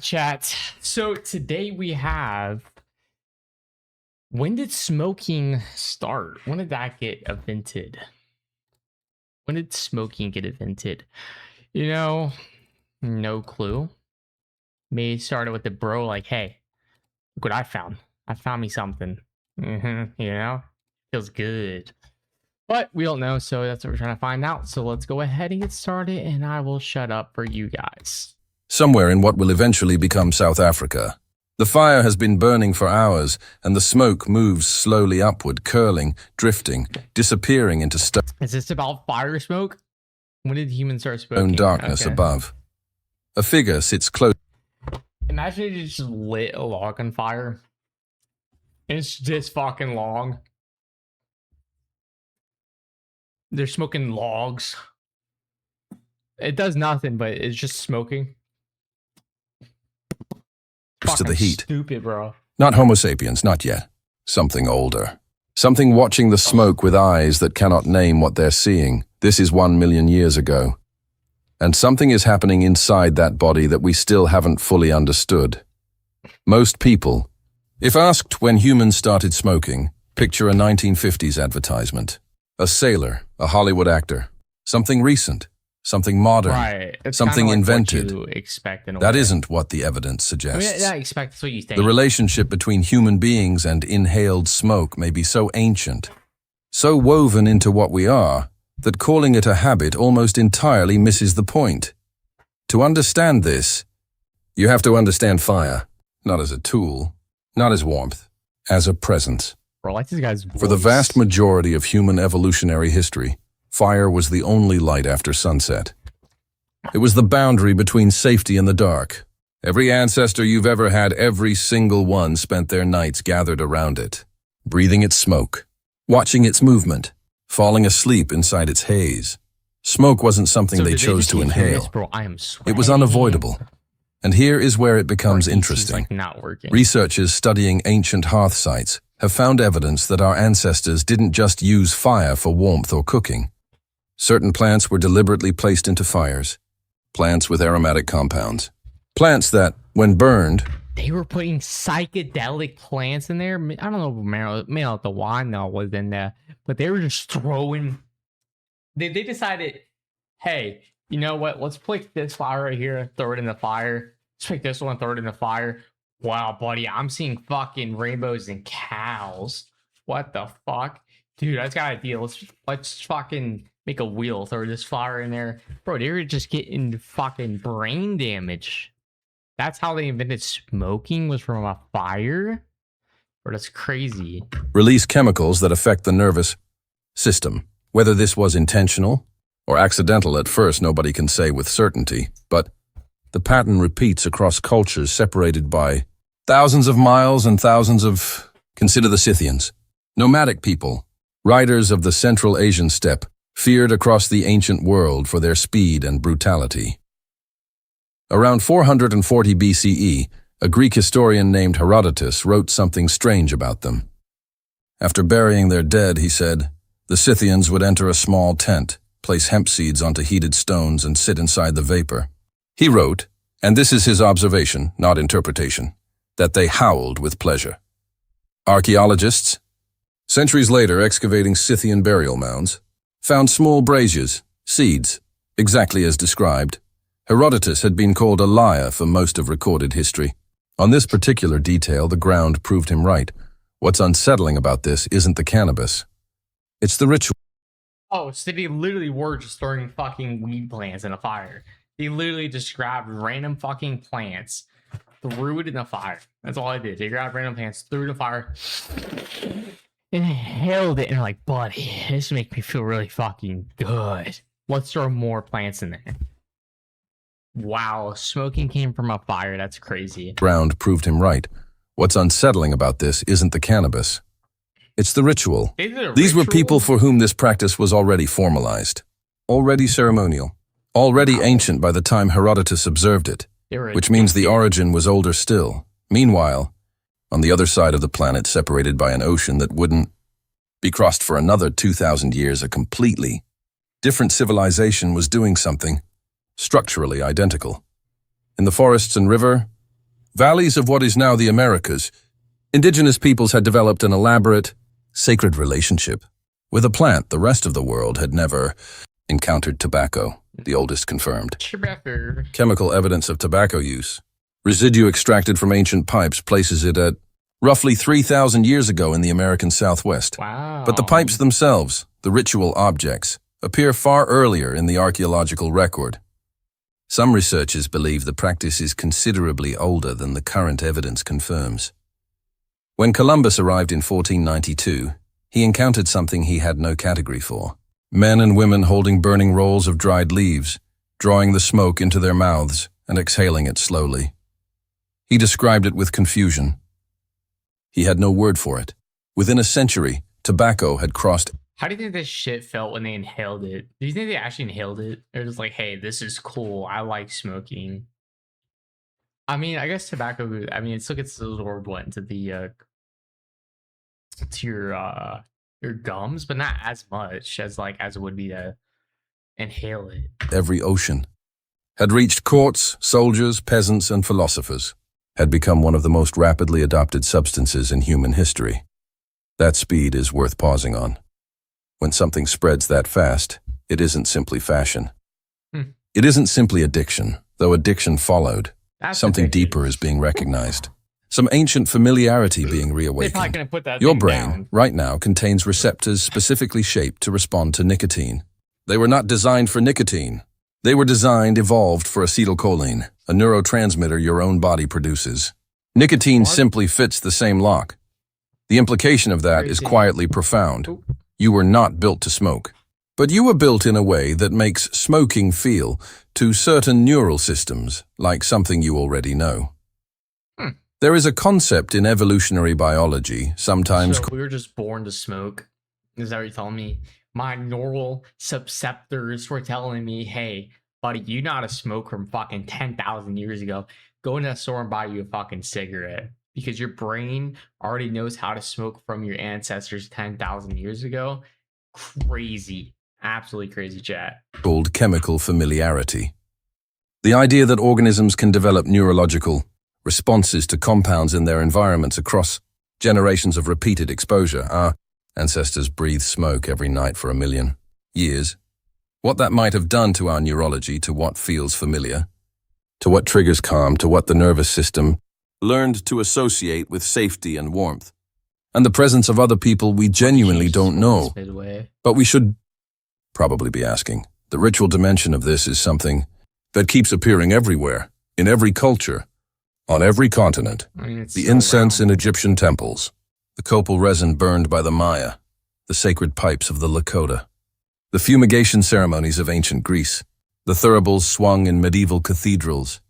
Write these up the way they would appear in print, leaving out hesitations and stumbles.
Chat. So today we have, when did smoking start? When did that get invented? When did smoking get invented? You know, no clue. Maybe it started with the bro like, hey, look what I found. I found me something. You know, feels good. But we don't know, so that's what we're trying to find out. So let's go ahead and get started, and I will shut up for you guys. Somewhere in what will eventually become South Africa. The fire has been burning for hours, and the smoke moves slowly upward, curling, drifting, disappearing into Is this about fire smoke? When did humans start smoking? darkness above. A figure sits close. Imagine if you just lit a log on fire. It's this fucking long. They're smoking logs. It does nothing, but it's just smoking. To the heat. Stupid, bro. Not Homo sapiens, not yet. Something older. Something watching the smoke with eyes that cannot name what they're seeing. This is 1 million years ago. And something is happening inside that body that we still haven't fully understood. Most people, if asked when humans started smoking, picture a 1950s advertisement. A sailor, a Hollywood actor. Something recent. Something modern, right. something like invented. What you expect in a that way. Isn't what the evidence suggests. I expect that's what you think. The relationship between human beings and inhaled smoke may be so ancient, so woven into what we are, that calling it a habit almost entirely misses the point. To understand this, you have to understand fire, not as a tool, not as warmth, as a presence. Bro, like this guy's voice. For the vast majority of human evolutionary history, fire was the only light after sunset. It was the boundary between safety and the dark. Every ancestor you've ever had, every single one spent their nights gathered around it, breathing its smoke, watching its movement, falling asleep inside its haze. Smoke wasn't something they chose to inhale. Bro, I am sweating. It was unavoidable. And here is where it becomes Bro, interesting. like not working. Researchers studying ancient hearth sites have found evidence that our ancestors didn't just use fire for warmth or cooking. Certain plants were deliberately placed into fires. Plants with aromatic compounds. Plants that, when burned... They were putting psychedelic plants in there. I don't know if Mel the Wanda was in there, but they were just throwing... They decided, hey, you know what? Let's pick this flower right here, throw it in the fire. Let's pick this one, throw it in the fire. Wow, buddy, I'm seeing fucking rainbows and cows. What the fuck? Dude, I just got an idea. Let's fucking... make a wheel, throw this flower in there. Bro, they were just getting fucking brain damage. That's how they invented smoking, was from a fire? Bro, that's crazy. Release chemicals that affect the nervous system. Whether this was intentional or accidental at first, nobody can say with certainty. But the pattern repeats across cultures separated by thousands of miles and thousands of... Consider the Scythians. Nomadic people, riders of the Central Asian steppe, feared across the ancient world for their speed and brutality. Around 440 BCE, a Greek historian named Herodotus wrote something strange about them. After burying their dead, he said, the Scythians would enter a small tent, place hemp seeds onto heated stones, and sit inside the vapor. He wrote, and this is his observation, not interpretation, that they howled with pleasure. Archaeologists, centuries later excavating Scythian burial mounds, found small braziers, seeds, exactly as described. Herodotus had been called a liar for most of recorded history. On this particular detail, the ground proved him right. What's unsettling about this isn't the cannabis. It's the ritual. Oh, so they literally were just throwing fucking weed plants in a fire. They literally just grabbed random fucking plants, threw it in the fire. That's all I did. They grabbed random plants, threw it in the fire, inhaled it, and like, buddy, this makes me feel really fucking good. Let's throw more plants in there. Wow, smoking came from a fire. That's crazy. Ground proved him right. What's unsettling about this isn't the cannabis. It's the ritual. These were people for whom this practice was already formalized, already ceremonial, already ancient by the time Herodotus observed it, which means the origin was older still. Meanwhile, on the other side of the planet, separated by an ocean that wouldn't be crossed for another 2,000 years, a completely different civilization was doing something structurally identical. In the forests and river, valleys of what is now the Americas, indigenous peoples had developed an elaborate, sacred relationship with a plant the rest of the world had never encountered. Tobacco, the oldest confirmed. Tobacco. Chemical evidence of tobacco use. Residue extracted from ancient pipes places it at roughly 3,000 years ago in the American Southwest. Wow. But the pipes themselves, the ritual objects, appear far earlier in the archaeological record. Some researchers believe the practice is considerably older than the current evidence confirms. When Columbus arrived in 1492, he encountered something he had no category for. Men and women holding burning rolls of dried leaves, drawing the smoke into their mouths and exhaling it slowly. He described it with confusion. He had no word for it. Within a century, tobacco had crossed. How do you think this shit felt when they inhaled it? Do you think they actually inhaled it? They're just like, hey, this is cool. I like smoking. I mean, I guess tobacco, I mean, it still gets absorbed into the to your gums, but not as much as it would be to inhale it. Every ocean had reached courts, soldiers, peasants, and philosophers, had become one of the most rapidly adopted substances in human history. That speed is worth pausing on. When something spreads that fast, it isn't simply fashion. It isn't simply addiction, though addiction followed. Something deeper is being recognized. Some ancient familiarity being reawakened. Your brain, right now, contains receptors specifically shaped to respond to nicotine. They were not designed for nicotine. They were evolved for acetylcholine, a neurotransmitter your own body produces. Nicotine simply fits the same lock. The implication of that is quietly profound. You were not built to smoke, but you were built in a way that makes smoking feel to certain neural systems like something you already know. There is a concept in evolutionary biology, sometimes So we were just born to smoke. Is that what you're telling me? My neural subceptors were telling me, hey, buddy, you know how to smoke from fucking 10,000 years ago. Go into the store and buy you a fucking cigarette. Because your brain already knows how to smoke from your ancestors 10,000 years ago. Crazy. Absolutely crazy, chat. called chemical familiarity. The idea that organisms can develop neurological responses to compounds in their environments across generations of repeated exposure. Our ancestors breathed smoke every night for 1 million years. What that might have done to our neurology, to what feels familiar, to what triggers calm, to what the nervous system learned to associate with safety and warmth, and the presence of other people we genuinely don't know. But we should probably be asking. The ritual dimension of this is something that keeps appearing everywhere, in every culture, on every continent. The incense in Egyptian temples, the copal resin burned by the Maya, the sacred pipes of the Lakota, the fumigation ceremonies of ancient Greece, the thuribles swung in medieval cathedrals.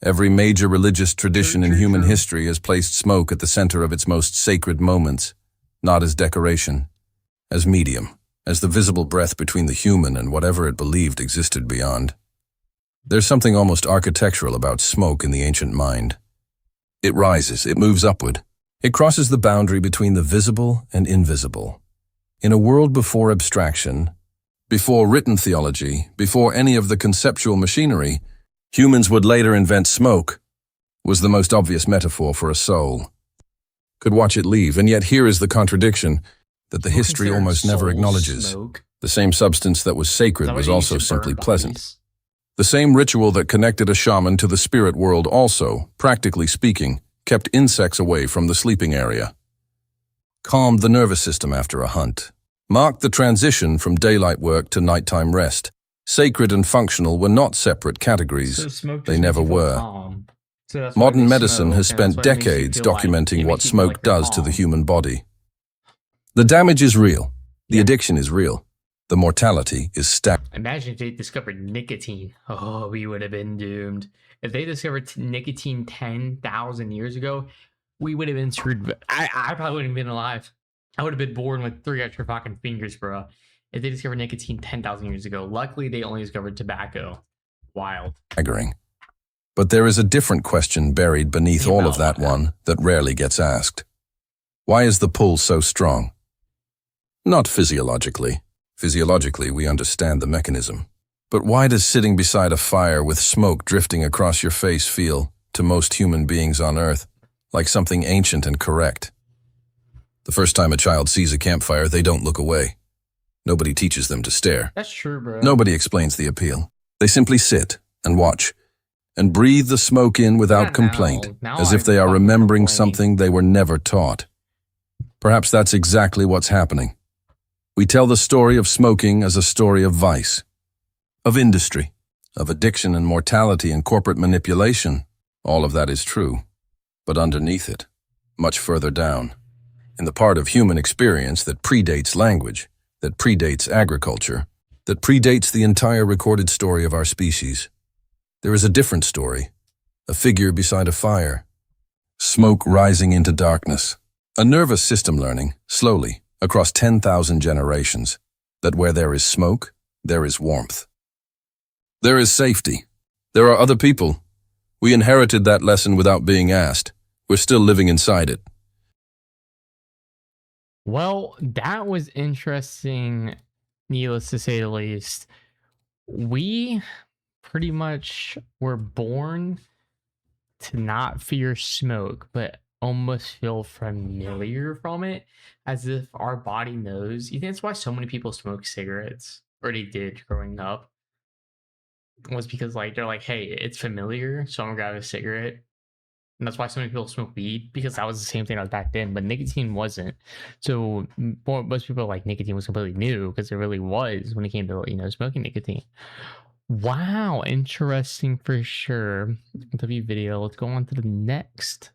Every major religious tradition in human history has placed smoke at the center of its most sacred moments, not as decoration, as medium, as the visible breath between the human and whatever it believed existed beyond. There's something almost architectural about smoke in the ancient mind. It rises, it moves upward. It crosses the boundary between the visible and invisible. In a world before abstraction, before written theology, before any of the conceptual machinery, humans would later invent smoke, was the most obvious metaphor for a soul. Could watch it leave, and yet here is the contradiction that the history almost never acknowledges. The same substance that was sacred was also simply pleasant. The same ritual that connected a shaman to the spirit world also, practically speaking, kept insects away from the sleeping area, calmed the nervous system after a hunt, marked the transition from daylight work to nighttime rest. Sacred and functional were not separate categories. They never were. Modern medicine has spent decades documenting what smoke does to the human body. The damage is real. The addiction is real. The mortality is staggering. Imagine if they discovered nicotine. Oh, we would have been doomed. If they discovered nicotine 10,000 years ago, we would have been screwed. I probably wouldn't have been alive. I would have been born with 3 extra fucking fingers, bro. If they discovered nicotine 10,000 years ago. Luckily, they only discovered tobacco. Wild. But there is a different question buried beneath all of that one that rarely gets asked. Why is the pull so strong? Not physiologically. Physiologically, we understand the mechanism. But why does sitting beside a fire with smoke drifting across your face feel to most human beings on Earth, like something ancient and correct. The first time a child sees a campfire, they don't look away. Nobody teaches them to stare. That's true, bro. Nobody explains the appeal. They simply sit and watch and breathe the smoke in without Yeah, complaint, now as if they are fucking remembering complain. something they were never taught. Perhaps that's exactly what's happening. We tell the story of smoking as a story of vice, of industry, of addiction and mortality and corporate manipulation. All of that is true. But underneath it, much further down, in the part of human experience that predates language, that predates agriculture, that predates the entire recorded story of our species, there is a different story, a figure beside a fire, smoke rising into darkness, a nervous system learning, slowly, across 10,000 generations, that where there is smoke, there is warmth. There is safety. There are other people. We inherited that lesson without being asked. We're still living inside it. Well, that was interesting, needless to say the least. We pretty much were born to not fear smoke, but almost feel familiar from it, as if our body knows. You think that's why so many people smoke cigarettes, or they did growing up? Was because like they're like, hey, it's familiar, so I'm gonna grab a cigarette. And that's why so many people smoke weed, because that was the same thing as back then, but nicotine wasn't. So most people are like nicotine was completely new, because it really was when it came to, smoking nicotine. Wow, interesting for sure. W video. Let's go on to the next